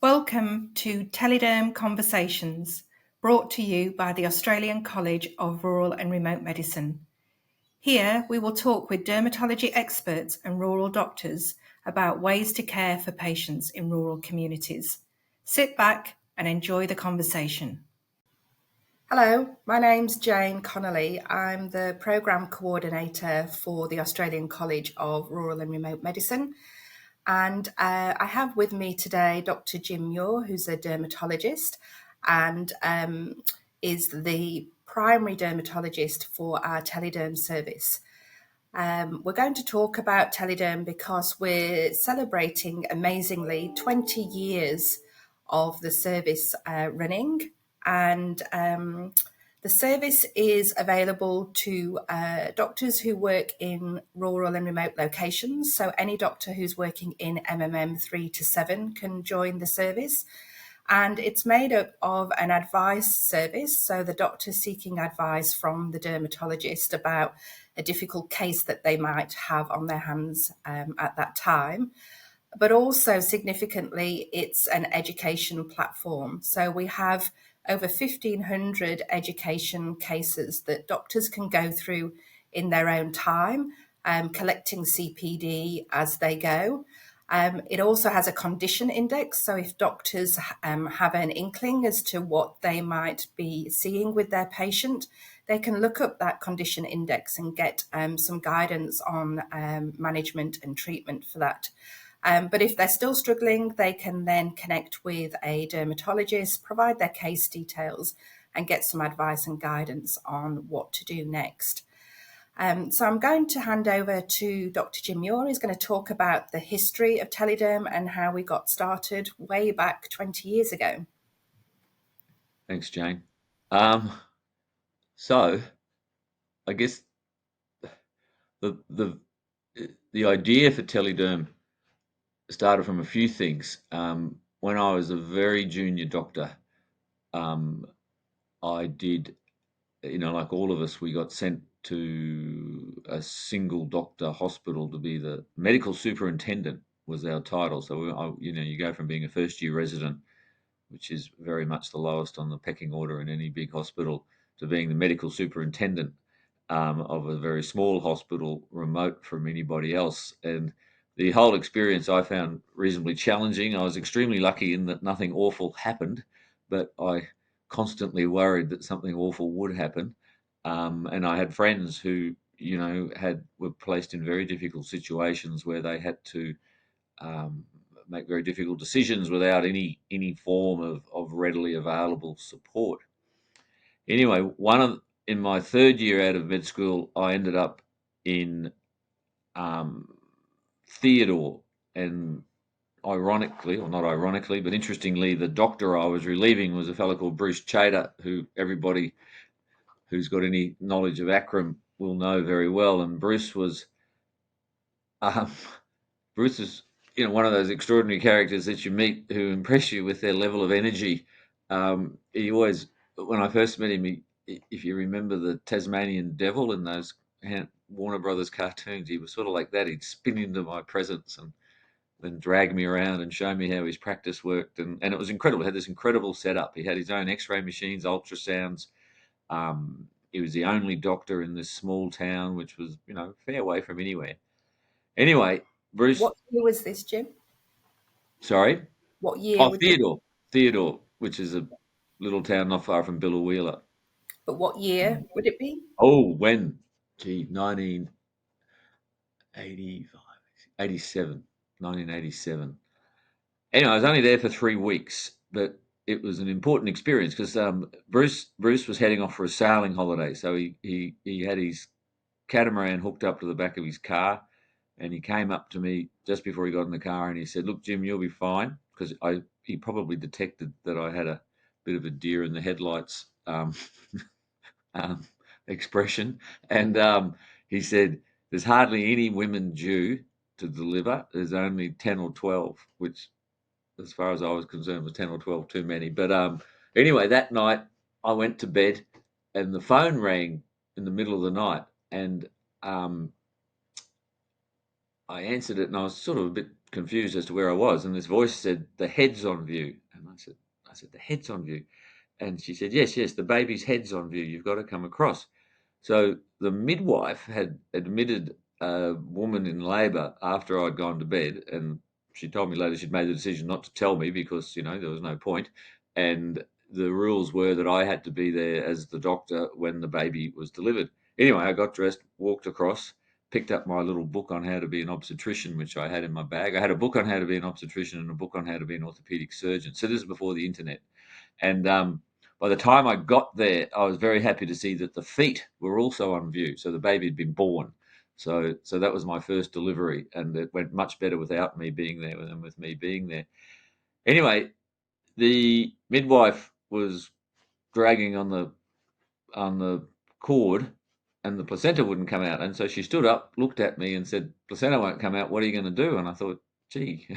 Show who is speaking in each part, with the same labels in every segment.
Speaker 1: Welcome to Tele-Derm Conversations, brought to you by the Australian College of Rural and Remote Medicine. Here we will talk with dermatology experts and rural doctors about ways to care for patients in rural communities. Sit back and enjoy the conversation. Hello, my name's Jane Connolly. I'm the Programme Coordinator for the Australian College of Rural and Remote Medicine. And I have with me today Dr. Jim Muir, who's a dermatologist and is the primary dermatologist for our Tele-Derm service. We're going to talk about Tele-Derm because we're celebrating, amazingly, 20 years of the service running. And the service is available to doctors who work in rural and remote locations. So any doctor who's working in MMM 3 to 7 can join the service. And it's made up of an advice service. So the doctor seeking advice from the dermatologist about a difficult case that they might have on their hands at that time. But also significantly, it's an education platform. So we have over 1,500 education cases that doctors can go through in their own time, collecting CPD as they go. It also has a condition index. So if doctors have an inkling as to what they might be seeing with their patient, they can look up that condition index and get some guidance on management and treatment for that. But if they're still struggling, they can then connect with a dermatologist, provide their case details, and get some advice and guidance on what to do next. So I'm going to hand over to Dr. Jim Muir, who's going to talk about the history of Tele-Derm and how we got started way back 20 years ago.
Speaker 2: Thanks, Jane. So I guess the idea for Tele-Derm started from a few things. When I was a very junior doctor, I did, like all of us, we got sent to a single doctor hospital to be the medical superintendent was our title. So, you go from being a first year resident, which is very much the lowest on the pecking order in any big hospital, to being the medical superintendent of a very small hospital, remote from anybody else. And the whole experience I found reasonably challenging. I was extremely lucky in that nothing awful happened, but I constantly worried that something awful would happen. And I had friends who, were placed in very difficult situations where they had to make very difficult decisions without any form of readily available support. Anyway, in my third year out of med school, I ended up in Theodore, and ironically, or not ironically, but interestingly, the doctor I was relieving was a fellow called Bruce Chater, who everybody who's got any knowledge of Akron will know very well. And Bruce was Bruce is, one of those extraordinary characters that you meet who impress you with their level of energy. He always, when I first met him, if you remember the Tasmanian Devil in those Warner Brothers cartoons, he was sort of like that. He'd spin into my presence and then drag me around and show me how his practice worked. And it was incredible. He had this incredible setup. He had his own x-ray machines, ultrasounds. He was the only doctor in this small town, which was, a fair way from anywhere. Anyway, Bruce.
Speaker 1: What year was this, Jim?
Speaker 2: Sorry?
Speaker 1: What year?
Speaker 2: Oh, Theodore, which is a little town not far from Billawheeler.
Speaker 1: But what year would it be?
Speaker 2: Oh, when? Gee, 1985, 87, 1987. Anyway, I was only there for 3 weeks, but it was an important experience because Bruce was heading off for a sailing holiday. So he had his catamaran hooked up to the back of his car, and he came up to me just before he got in the car and he said, "Look, Jim, you'll be fine," because he probably detected that I had a bit of a deer in the headlights expression, and he said, "There's hardly any women due to deliver. There's only 10 or 12, which, as far as I was concerned, was 10 or 12 too many." But anyway, that night I went to bed, and the phone rang in the middle of the night, and I answered it, and I was sort of a bit confused as to where I was. And this voice said, "The head's on view." And I said, "The head's on view." And she said, "Yes, yes, the baby's head's on view. You've got to come across." So the midwife had admitted a woman in labour after I'd gone to bed, and she told me later she'd made the decision not to tell me because, there was no point. And the rules were that I had to be there as the doctor when the baby was delivered. Anyway, I got dressed, walked across, picked up my little book on how to be an obstetrician, which I had in my bag. I had a book on how to be an obstetrician and a book on how to be an orthopedic surgeon. So this is before the internet. And by the time I got there, I was very happy to see that the feet were also on view. So the baby had been born. So that was my first delivery, and it went much better without me being there than with me being there. Anyway, the midwife was dragging on the cord, and the placenta wouldn't come out. And so she stood up, looked at me, and said, "Placenta won't come out. What are you going to do?" And I thought, "Gee,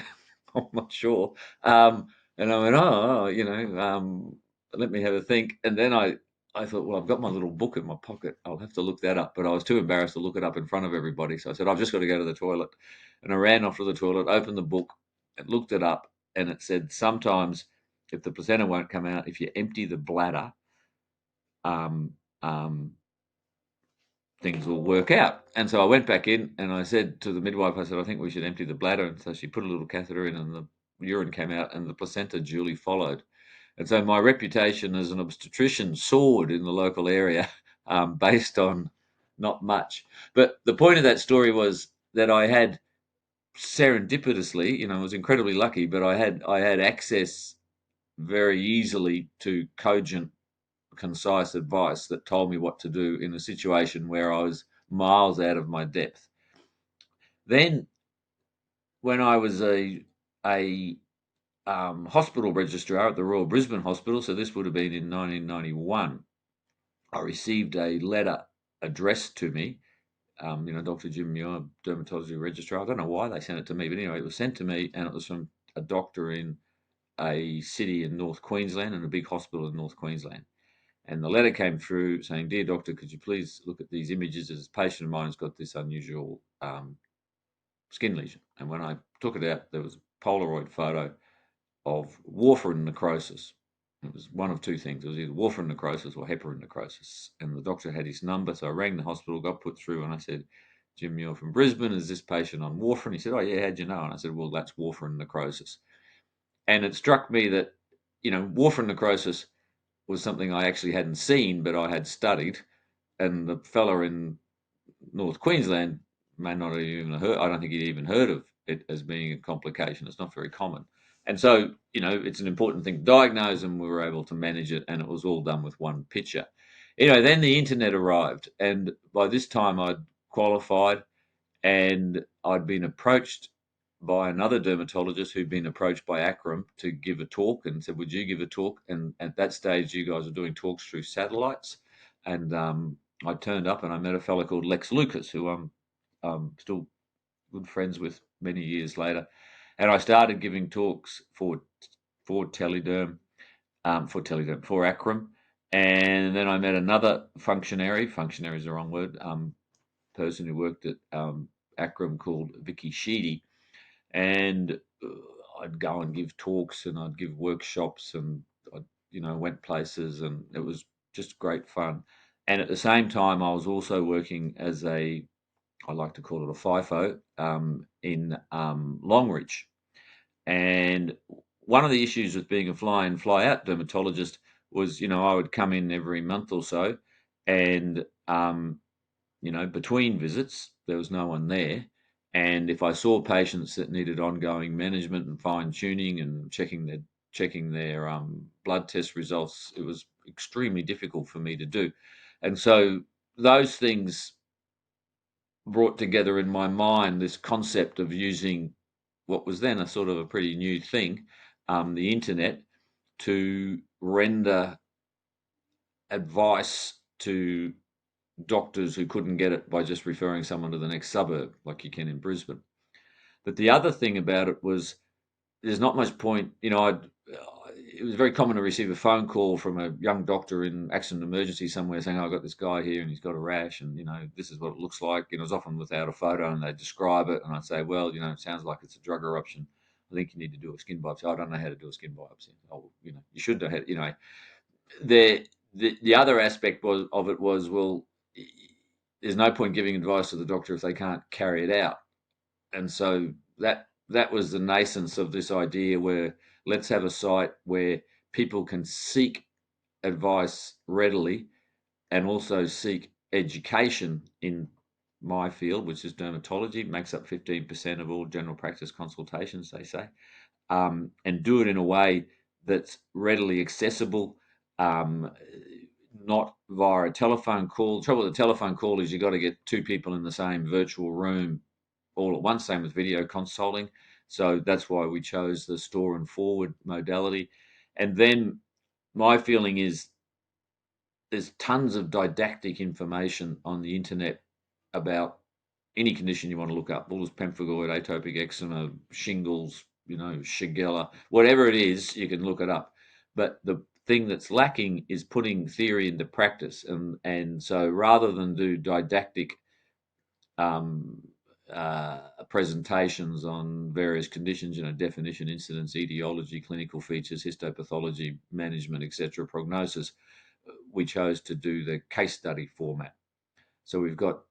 Speaker 2: I'm not sure." And I went, let me have a think. And then I thought, well, I've got my little book in my pocket. I'll have to look that up. But I was too embarrassed to look it up in front of everybody. So I said, I've just got to go to the toilet. And I ran off to the toilet, opened the book, and looked it up. And it said, sometimes if the placenta won't come out, if you empty the bladder, um, um, things will work out. And so I went back in and I said to the midwife, I said, I think we should empty the bladder. And so she put a little catheter in, and the urine came out, and the placenta duly followed. And so my reputation as an obstetrician soared in the local area, based on not much. But the point of that story was that I had serendipitously, I was incredibly lucky, but I had access very easily to cogent, concise advice that told me what to do in a situation where I was miles out of my depth. Then, when I was a hospital registrar at the Royal Brisbane Hospital, so this would have been in 1991, I received a letter addressed to me. Dr. Jim Muir, dermatology registrar. I don't know why they sent it to me, but anyway, it was sent to me, and it was from a doctor in a city in North Queensland, and a big hospital in North Queensland. And the letter came through saying, "Dear doctor, could you please look at these images? As a patient of mine has got this unusual skin lesion." And when I took it out, there was a Polaroid photo of warfarin necrosis. It was one of two things. It was either warfarin necrosis or heparin necrosis. And the doctor had his number, so I rang the hospital, got put through, and I said, "Jim Muir from Brisbane, is this patient on warfarin?" He said, "Oh, yeah, how'd you know?" And I said, "Well, that's warfarin necrosis." And it struck me that, warfarin necrosis was something I actually hadn't seen, but I had studied. And the fella in North Queensland may not have even heard. I don't think he'd even heard of it as being a complication. It's not very common, and so it's an important thing to diagnose, and we were able to manage it, and it was all done with one picture. Then the internet arrived, and by this time I'd qualified, and I'd been approached by another dermatologist who'd been approached by Akram to give a talk, and said, "Would you give a talk?" And at that stage, you guys were doing talks through satellites, and I turned up, and I met a fellow called Lex Lucas, who I'm still good friends with many years later, and I started giving talks for Tele-Derm, for Akram, and then I met another functionary. Functionary is the wrong word. Person who worked at Akram, called Vicky Sheedy, and I'd go and give talks, and I'd give workshops, and I, went places, and it was just great fun. And at the same time, I was also working as I like to call it a FIFO, in Longreach. And one of the issues with being a fly in, fly out dermatologist was, I would come in every month or so, and between visits, there was no one there. And if I saw patients that needed ongoing management and fine tuning and checking their blood test results, it was extremely difficult for me to do. And so those things brought together in my mind this concept of using what was then a sort of a pretty new thing, the internet, to render advice to doctors who couldn't get it by just referring someone to the next suburb, like you can in Brisbane. But the other thing about it was there's not much point, it was very common to receive a phone call from a young doctor in accident emergency somewhere saying, "Oh, I've got this guy here and he's got a rash, and this is what it looks like." It's often without a photo, and they describe it, and I'd say, "Well, it sounds like it's a drug eruption. I think you need to do a skin biopsy." "I don't know how to do a skin biopsy." "Oh, you should know how." The other aspect of it was, well, there's no point giving advice to the doctor if they can't carry it out, and so that was the nascence of this idea where let's have a site where people can seek advice readily and also seek education in my field, which is dermatology. It makes up 15% of all general practice consultations, they say, and do it in a way that's readily accessible, um, not via a telephone call. The trouble with a telephone call is you've got to get two people in the same virtual room all at once, same with video consulting. So that's why we chose the store and forward modality. And then my feeling is there's tons of didactic information on the internet about any condition you want to look up. Bullous pemphigoid, atopic eczema, shingles, Shigella, whatever it is, you can look it up. But the thing that's lacking is putting theory into practice. And so rather than do didactic um, presentations on various conditions, definition, incidence, etiology, clinical features, histopathology, management, etc., prognosis, we chose to do the case study format. So we've got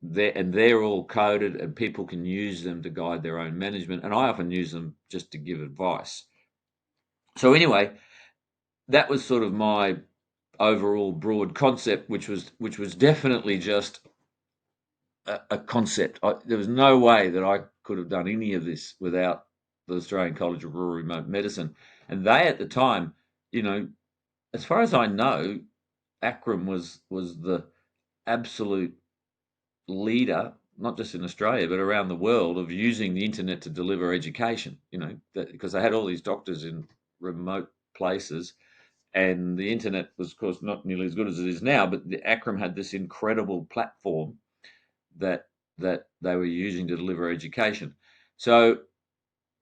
Speaker 2: there, and they're all coded, and people can use them to guide their own management. And I often use them just to give advice. So anyway, that was sort of my overall broad concept, which was definitely just a concept. There was no way that I could have done any of this without the Australian College of Rural Remote Medicine. And they, at the time, as far as I know, Akram was the absolute leader, not just in Australia but around the world, of using the internet to deliver education. Because they had all these doctors in remote places, and the internet was, of course, not nearly as good as it is now. But the Akram had this incredible platform that they were using to deliver education. So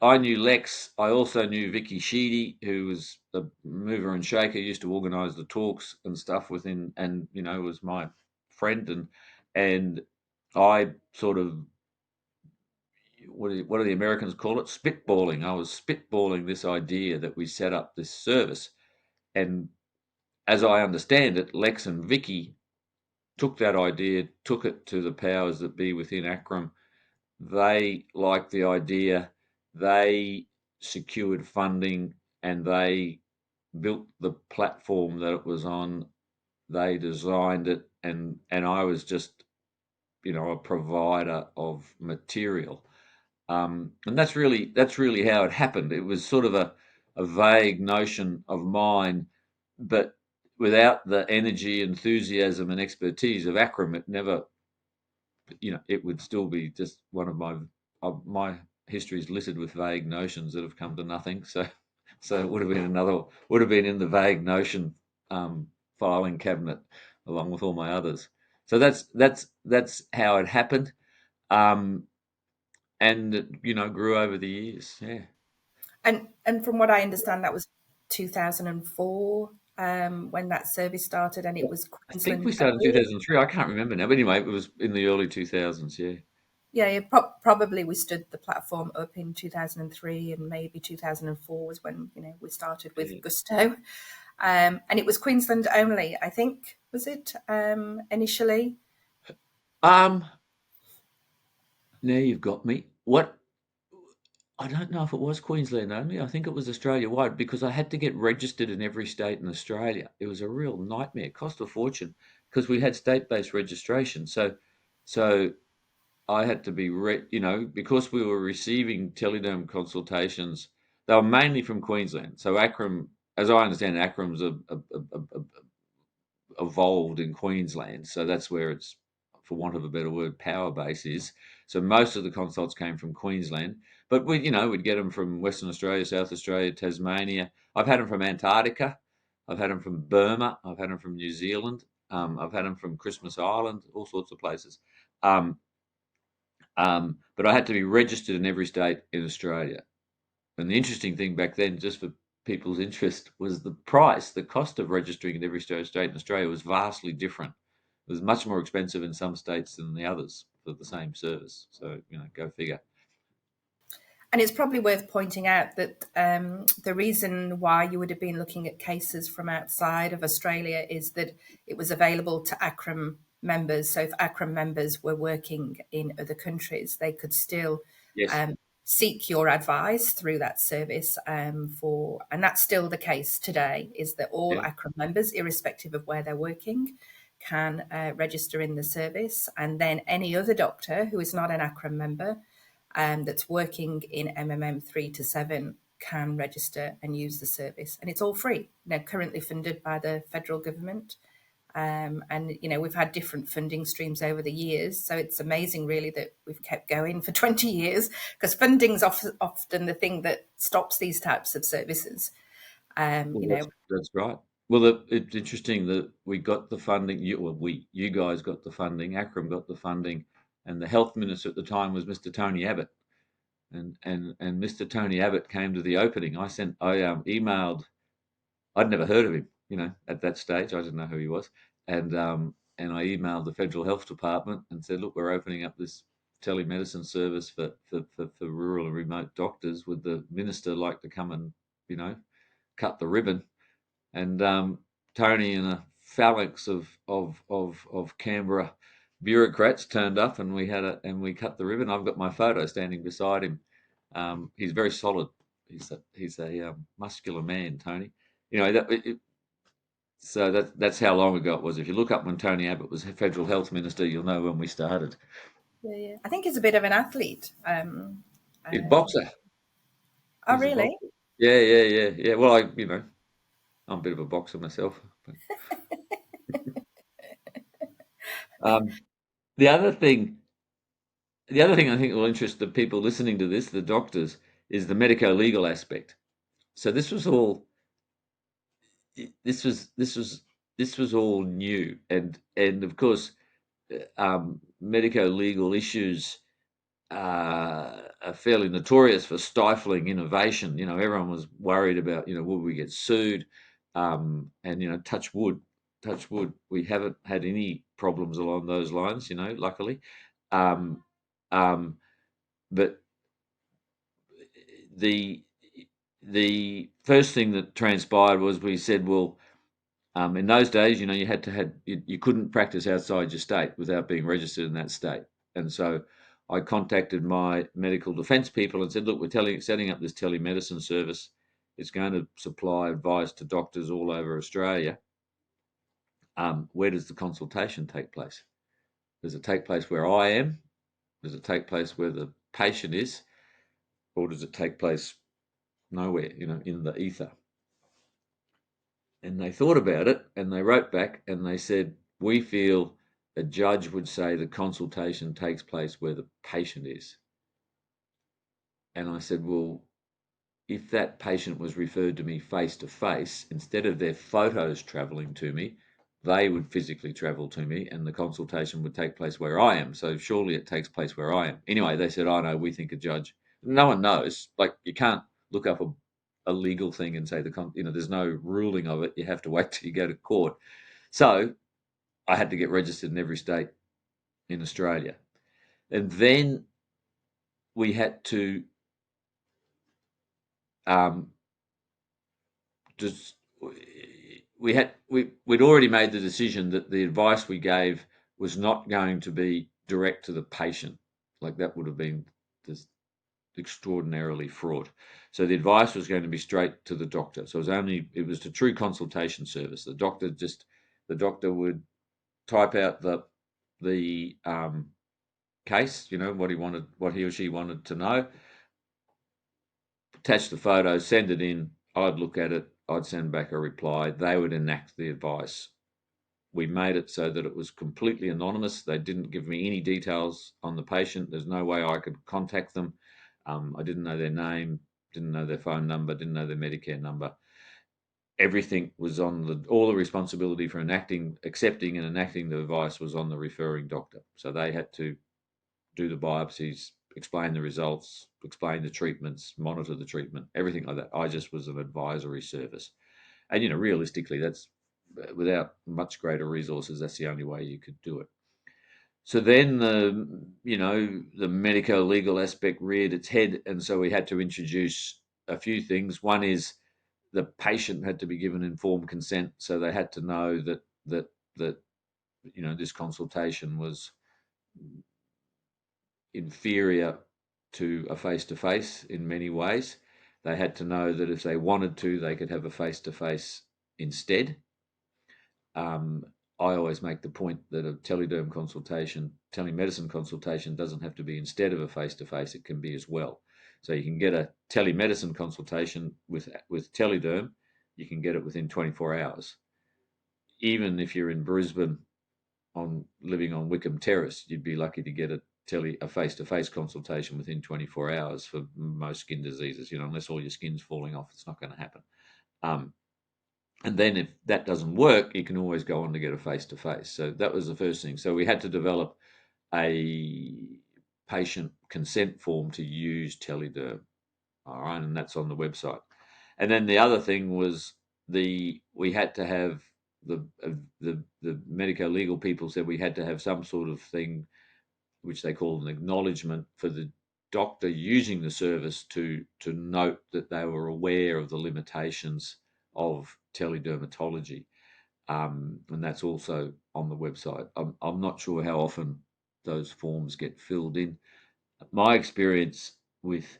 Speaker 2: I knew Lex. I also knew Vicky Sheedy, who was a mover and shaker, used to organise the talks and stuff within, and was my friend. And I sort of, what do the Americans call it? Spitballing. I was spitballing this idea that we set up this service, and as I understand it, Lex and Vicky took that idea, took it to the powers that be within Akram. They liked the idea. They secured funding, and they built the platform that it was on. They designed it, and I was just, a provider of material. And that's really how it happened. It was sort of a vague notion of mine, but without the energy, enthusiasm, and expertise of Akram, it never, it would still be just one of my history is littered with vague notions that have come to nothing. So it would have been in the vague notion filing cabinet along with all my others. So that's how it happened, um, and it, grew over the years. Yeah,
Speaker 1: And from what I understand, that was 2004 when that service started, and it was
Speaker 2: I think we
Speaker 1: Queensland
Speaker 2: started in
Speaker 1: only.
Speaker 2: 2003. I can't remember now, but anyway, it was in the early 2000s. Yeah,
Speaker 1: Yeah, probably we stood the platform up in 2003, and maybe 2004 was when we started with
Speaker 2: yeah.
Speaker 1: Gusto. And it was Queensland only, I think, was it initially?
Speaker 2: Um, Now you've got me. What I don't know if it was Queensland only. I think it was Australia wide because I had to get registered in every state in Australia. It was a real nightmare. It cost a fortune because we had state-based registration. So I had to be, because we were receiving Tele-Derm consultations. They were mainly from Queensland. So Akram, as I understand, Akram's evolved in Queensland. So that's where its, for want of a better word, power base is. So most of the consults came from Queensland, but we'd get them from Western Australia, South Australia, Tasmania. I've had them from Antarctica. I've had them from Burma. I've had them from New Zealand. I've had them from Christmas Island, all sorts of places. Um, but I had to be registered in every state in Australia. And the interesting thing back then, just for people's interest was the price. The cost of registering in every state in Australia was vastly different. It was much more expensive in some states than the others for the same service. So, go figure.
Speaker 1: And it's probably worth pointing out that the reason why you would have been looking at cases from outside of Australia is that it was available to ACRM members. So if ACRM members were working in other countries, they could still
Speaker 2: Yes.
Speaker 1: seek your advice through that service and that's still the case today, is that all
Speaker 2: Yeah.
Speaker 1: ACRM members, irrespective of where they're working, can register in the service. And then any other doctor who is not an ACRM member that's working in MMM 3 to 7 can register and use the service. And it's all free. They're currently funded by the federal government. And, we've had different funding streams over the years. So it's amazing, really, that we've kept going for 20 years, because funding's often the thing that stops these types of services.
Speaker 2: Well, that's right. Well, it's interesting that we got the funding. You guys got the funding. ACRM got the funding, and the health minister at the time was Mr. Tony Abbott. And Mr. Tony Abbott came to the opening. I emailed. I'd never heard of him, at that stage. I didn't know who he was, and I emailed the Federal Health Department and said, look, we're opening up this telemedicine service for rural and remote doctors. Would the minister like to come and cut the ribbon? And Tony and a phalanx of Canberra bureaucrats turned up, and we cut the ribbon. I've got my photo standing beside him. He's very solid. He's a muscular man, Tony. So that's how long ago it was. If you look up when Tony Abbott was federal health minister, you'll know when we started.
Speaker 1: Yeah. I think he's a bit of an athlete.
Speaker 2: He's a boxer.
Speaker 1: Oh,
Speaker 2: He's a
Speaker 1: really?
Speaker 2: boxer. Yeah. Well, I'm a bit of a boxer myself. Um, the other thing I think will interest the people listening to this, the doctors, is the medico-legal aspect. So this was all new, and of course, medico-legal issues are fairly notorious for stifling innovation. Everyone was worried about, would we get sued? And touch wood, we haven't had any problems along those lines. Luckily. Um, um, but the first thing that transpired was we said, well, in those days, you couldn't practice outside your state without being registered in that state, and so I contacted my medical defence people and said, look, we're setting up this telemedicine service. It's going to supply advice to doctors all over Australia. Where does the consultation take place? Does it take place where I am? Does it take place where the patient is? Or does it take place nowhere, in the ether? And they thought about it and they wrote back and they said, we feel a judge would say the consultation takes place where the patient is. And I said, well, if that patient was referred to me face to face, instead of their photos travelling to me, they would physically travel to me and the consultation would take place where I am. So surely it takes place where I am. Anyway, they said, oh no, we think a judge. No one knows. Like, you can't look up a legal thing and say there's no ruling of it. You have to wait till you go to court. So I had to get registered in every state in Australia. And then we had to just we'd already made the decision that the advice we gave was not going to be direct to the patient. Like, that would have been just extraordinarily fraught. So the advice was going to be straight to the doctor. So it was a true consultation service. The doctor would type out the case, what he or she wanted to know, attach the photo, send it in. I'd look at it. I'd send back a reply. They would enact the advice. We made it so that it was completely anonymous. They didn't give me any details on the patient. There's no way I could contact them. I didn't know their name, didn't know their phone number, didn't know their Medicare number. Everything was all the responsibility for accepting and enacting the advice was on the referring doctor. So they had to do the biopsies, explain the results, explain the treatments, monitor the treatment, everything like that. I just was an advisory service. And, realistically, that's without much greater resources, that's the only way you could do it. So then the medico-legal aspect reared its head, and so we had to introduce a few things. One is the patient had to be given informed consent, so they had to know that this consultation was inferior to a face-to-face in many ways. They had to know that if they wanted to, they could have a face-to-face instead. I always make the point that a Tele-Derm consultation, telemedicine consultation, doesn't have to be instead of a face-to-face; it can be as well. So you can get a telemedicine consultation with Tele-Derm, you can get it within 24 hours. Even if you're in Brisbane living on Wickham Terrace, you'd be lucky to get a face-to-face consultation within 24 hours for most skin diseases. Unless all your skin's falling off, it's not going to happen. And then if that doesn't work, you can always go on to get a face-to-face. So that was the first thing. So we had to develop a patient consent form to use Tele-Derm. All right, and that's on the website. And then the other thing was we had to have the medico-legal people said we had to have some sort of thing which they called an acknowledgement for the doctor using the service to note that they were aware of the limitations of teledermatology, and that's also on the website. I'm not sure how often those forms get filled in. My experience with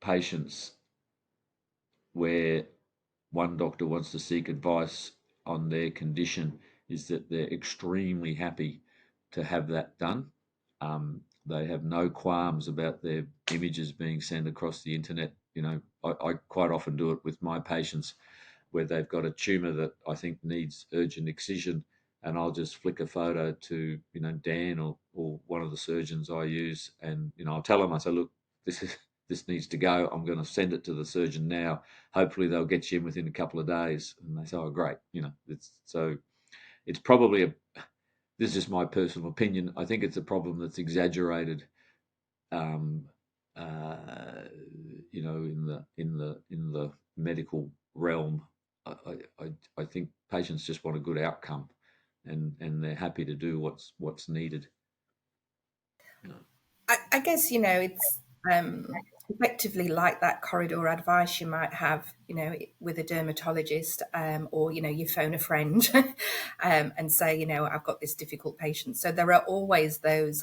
Speaker 2: patients where one doctor wants to seek advice on their condition is that they're extremely happy to have that done. They have no qualms about their images being sent across the internet. I quite often do it with my patients where they've got a tumor that I think needs urgent excision, and I'll just flick a photo to Dan or one of the surgeons I use, and I'll tell them, I say, look, this needs to go. I'm going to send it to the surgeon now. Hopefully they'll get you in within a couple of days. And they say, oh, great. It's probably this is just my personal opinion. I think it's a problem that's exaggerated, in the medical realm. I think patients just want a good outcome, and they're happy to do what's needed.
Speaker 1: I guess, it's effectively like that corridor advice you might have, with a dermatologist, or, you phone a friend and say, I've got this difficult patient. So there are always those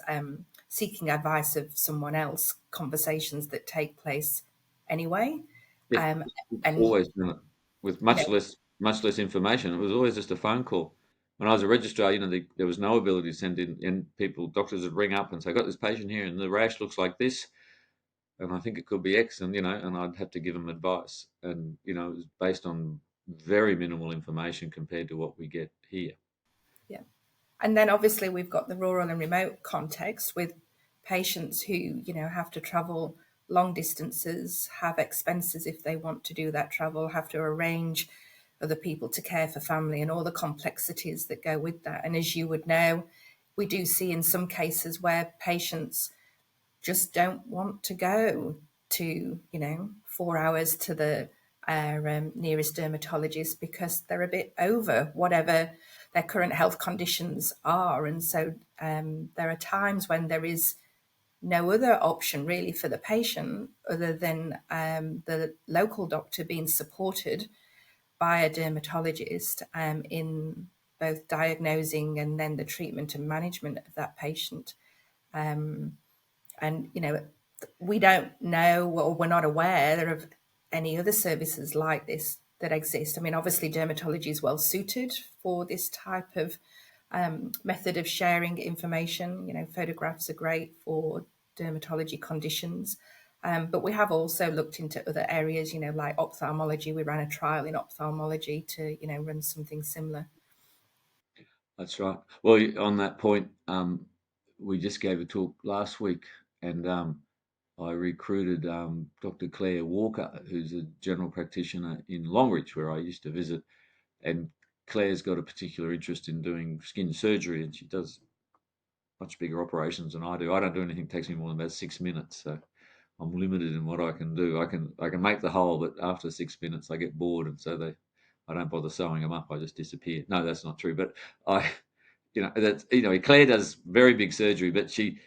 Speaker 1: seeking advice of someone else conversations that take place anyway.
Speaker 2: Yeah,
Speaker 1: Um,
Speaker 2: it's
Speaker 1: and,
Speaker 2: always done it with
Speaker 1: you know,
Speaker 2: much less information. It was always just a phone call. When I was a registrar, there was no ability to send in doctors would ring up and say, "I got this patient here, and the rash looks like this, and I think it could be X," and I'd have to give them advice, and it was based on very minimal information compared to what we get here.
Speaker 1: yeah. And then obviously we've got the rural and remote context with patients who, have to travel long distances, have expenses if they want to do that travel, have to arrange other people to care for family and all the complexities that go with that. And as you would know, we do see in some cases where patients just don't want to go to 4 hours to the nearest dermatologist because they're a bit over whatever their current health conditions are, and so there are times when there is no other option really for the patient other than the local doctor being supported by a dermatologist in both diagnosing and then the treatment and management of that patient. And, we don't know or we're not aware of any other services like this that exist. I mean, obviously, dermatology is well suited for this type of method of sharing information. Photographs are great for dermatology conditions. But we have also looked into other areas, like ophthalmology. We ran a trial in ophthalmology to, run something similar.
Speaker 2: That's right. Well, on that point, we just gave a talk last week, and I recruited Dr. Claire Walker, who's a general practitioner in Longreach, where I used to visit. And Claire's got a particular interest in doing skin surgery, and she does much bigger operations than I do. I don't do anything that takes me more than about 6 minutes, so I'm limited in what I can do. I can make the hole, but after 6 minutes I get bored, and so I don't bother sewing them up. I just disappear. No, that's not true. But Claire does very big surgery, but she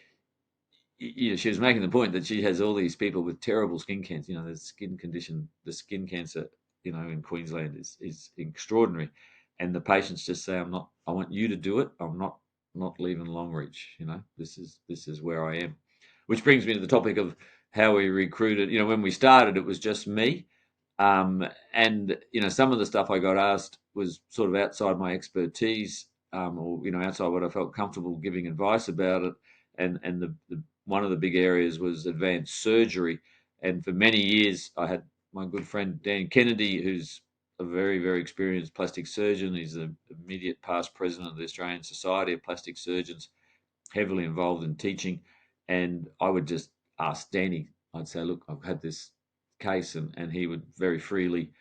Speaker 2: was making the point that she has all these people with terrible skin cancer. The skin condition, the skin cancer, in Queensland is extraordinary, and the patients just say, I want you to do it. I'm not leaving Longreach. This is where I am." Which brings me to the topic of how we recruited. When we started, it was just me, and some of the stuff I got asked was sort of outside my expertise, or outside what I felt comfortable giving advice about it. And the one of the big areas was advanced surgery. And for many years, I had my good friend Dan Kennedy, who's a very, very experienced plastic surgeon. He's the immediate past president of the Australian Society of Plastic Surgeons, heavily involved in teaching. And I would just ask Danny, I'd say, "Look, I've had this case," and he would very freely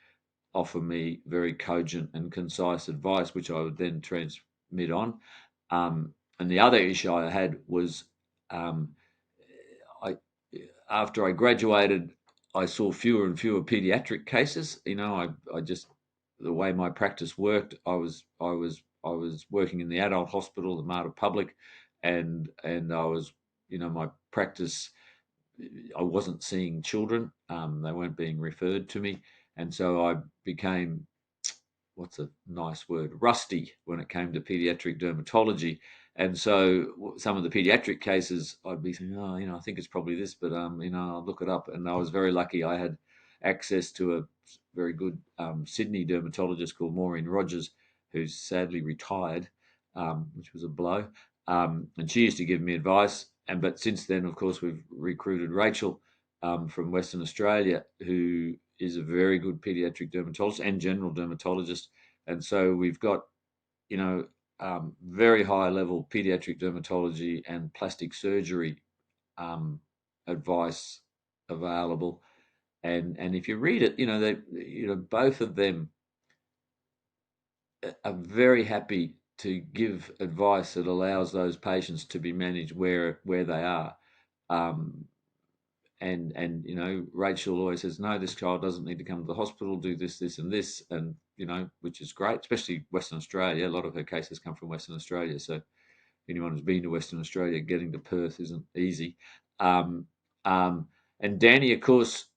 Speaker 2: offer me very cogent and concise advice, which I would then transmit on. And the other issue I had was, um, I after I graduated, I saw fewer and fewer pediatric cases. I just, the way my practice worked, I was working in the adult hospital, the Mater Public, and I was, my practice, I wasn't seeing children. They weren't being referred to me, and so I became, what's a nice word, rusty when it came to pediatric dermatology. And so some of the pediatric cases, I'd be saying, "Oh, I think it's probably this," but I'll look it up. And I was very lucky. I had access to a very good Sydney dermatologist called Maureen Rogers, who's sadly retired, which was a blow. And she used to give me advice. But since then, of course, we've recruited Rachel from Western Australia, who is a very good pediatric dermatologist and general dermatologist. And so we've got, very high level pediatric dermatology and plastic surgery advice available. And if you read it, both of them are very happy to give advice that allows those patients to be managed where they are. And Rachel always says, "No, this child doesn't need to come to the hospital, do this, this, and this," and which is great, especially Western Australia. A lot of her cases come from Western Australia, so anyone who's been to Western Australia, getting to Perth isn't easy. Um, and Danny, of course,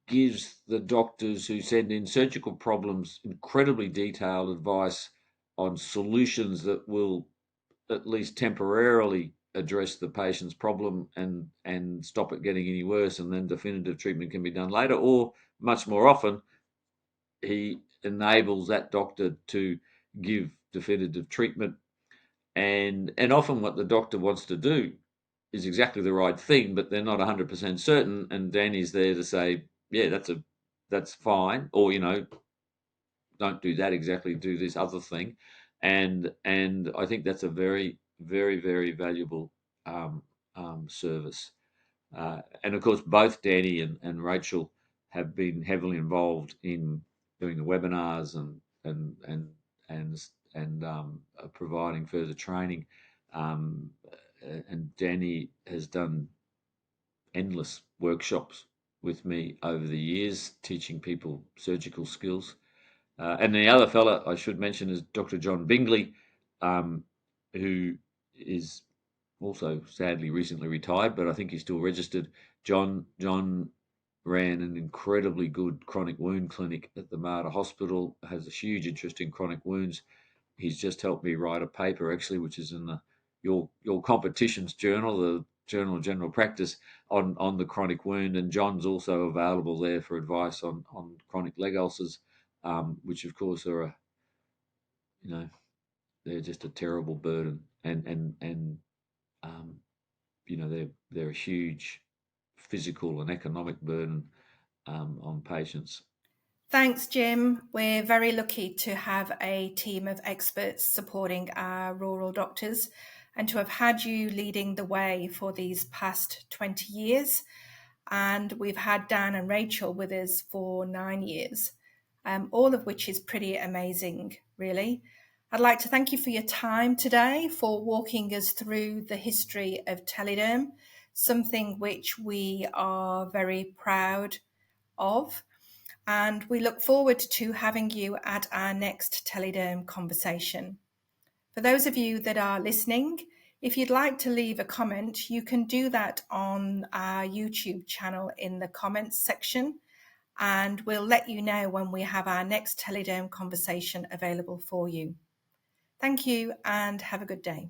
Speaker 2: gives the doctors who send in surgical problems incredibly detailed advice on solutions that will at least temporarily address the patient's problem and stop it getting any worse, and then definitive treatment can be done later. Or much more often, he enables that doctor to give definitive treatment, and often what the doctor wants to do is exactly the right thing, but they're not 100% certain, and Danny's there to say, "Yeah, that's fine," or "Don't do that exactly, do this other thing." And I think that's a very, very, very valuable service. And of course, both Danny and Rachel have been heavily involved in doing the webinars and providing further training. Um, and Danny has done endless workshops with me over the years, teaching people surgical skills. And the other fella I should mention is Dr. John Bingley, who is also sadly recently retired, but I think he's still registered. John ran an incredibly good chronic wound clinic at the Mater Hospital, has a huge interest in chronic wounds. He's just helped me write a paper, actually, which is in your competitions journal, the Journal of General Practice, on the chronic wound. And John's also available there for advice on chronic leg ulcers, which of course are they're just a terrible burden, and um, they're a huge physical and economic burden on patients.
Speaker 1: Thanks, Jim. We're very lucky to have a team of experts supporting our rural doctors and to have had you leading the way for these past 20 years. And we've had Dan and Rachel with us for 9 years, all of which is pretty amazing, really. I'd like to thank you for your time today, for walking us through the history of Tele-Derm, something which we are very proud of. And we look forward to having you at our next Tele-Derm conversation. For those of you that are listening, if you'd like to leave a comment, you can do that on our YouTube channel in the comments section, and we'll let you know when we have our next Tele-Derm conversation available for you. Thank you and have a good day.